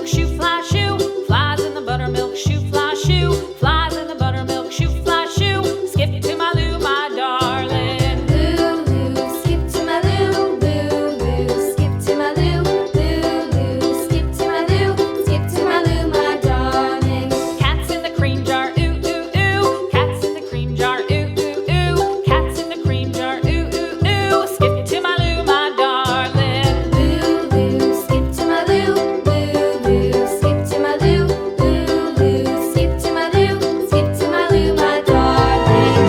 buttermilk shoe, fly shoe. Flies in the buttermilk shoe, fly shoe. Flies in the buttermilk shoe, fly shoe. Skip to my Lou, my darling. Lou, skip to my Lou, Lou, skip to my Lou, Lou, skip to my Lou, skip to my Lou, my darling. Cats in the cream jar, ooh, ooh, ooh. Cats in the cream jar, ooh, ooh, ooh. Cats in the cream jar, ooh, ooh, ooh. Skip to my Lou, my darling. Lou, skip to my Lou, Lou, skip to my Lou, Lou, skip to my Lou, skip to my Lou, my darling.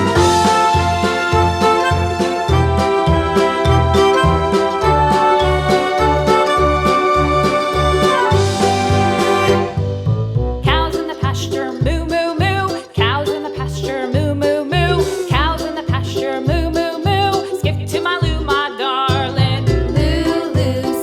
Cows in the pasture, moo, moo, moo. Cows in the pasture, moo, moo, moo. Cows in the pasture, moo, moo, moo. Skip to my Lou, my darling. Lou,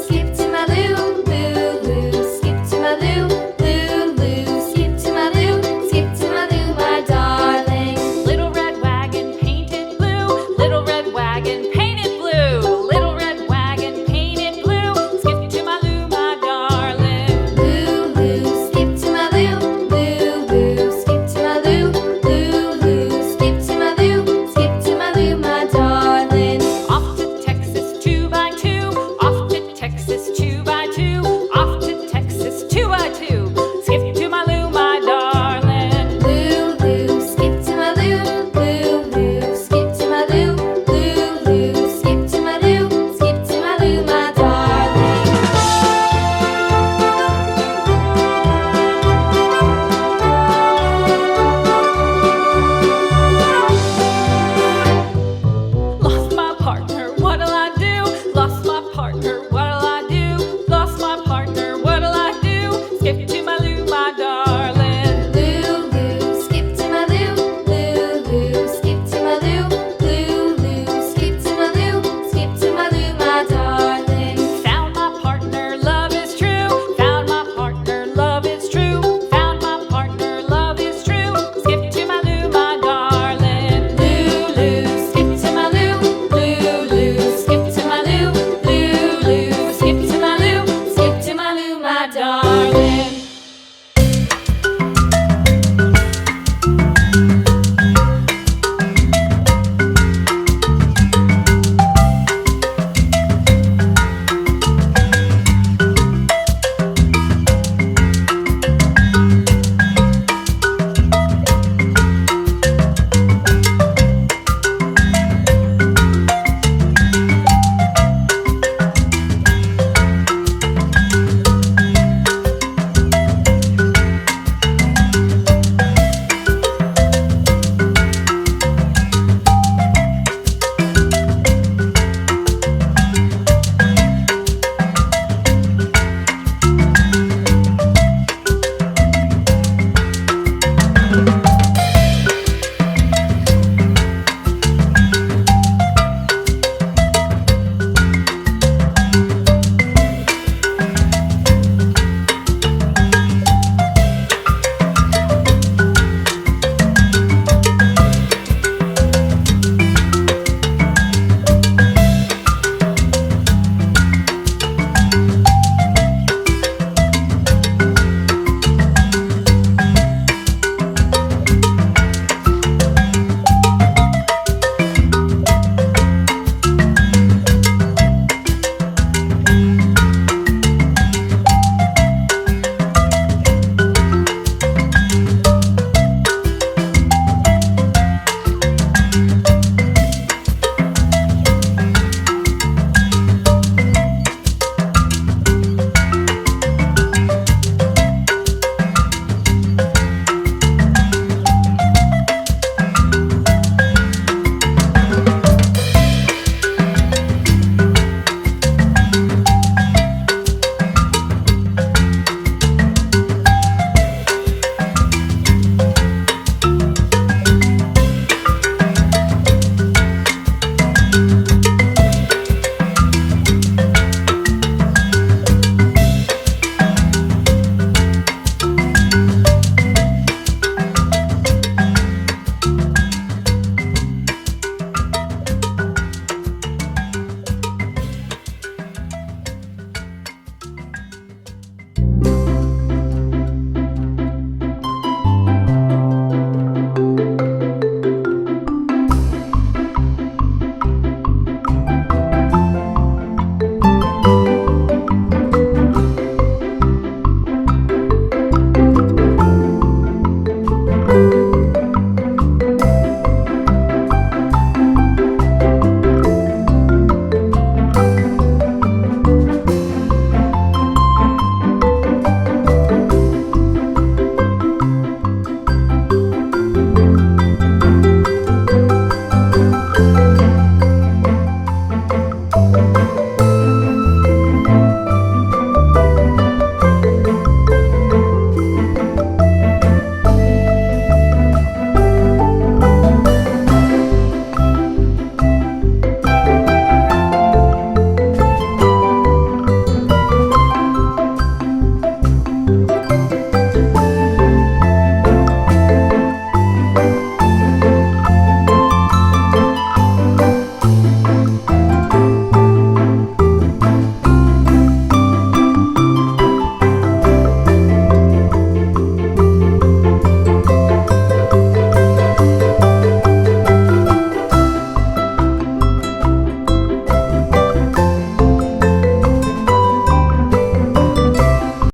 skip to my Lou, Lou, skip to my Lou, Lou, skip to my Lou, skip to my Lou, my darling. Little red wagon painted blue. Little red wagon painted blue. Little red wagon painted blue. Skip to my Lou, my darling. Lou, skip to my Lou, Lou, skip to my Lou, Lou, skip to my Lou, skip to my Lou, my darling. Off to Texas 2x2. Off to Texas 2x2. Off to Texas 2x2. Skip to my Lou, my darling. Lou, skip to my Lou, Lou, skip to my Lou, Lou, skip to my Lou, skip to my Lou, my darling. Lost my partner, what'll I do? Lost my partner, what'll I do? Lost my partner, what'll I do? Skip to my Lou, my darling. Lou, skip to my Lou, Lou, skip to my Lou, Lou, skip to my Lou, skip to my Lou, my darling. Found my partner, love is true. Found my partner, love is true. Found my partner, love is true. Skip to my Lou, my darling. Lou, skip to my Lou, Lou, skip to my Lou, Lou, skip to my Lou, skip to my Lou, my darling.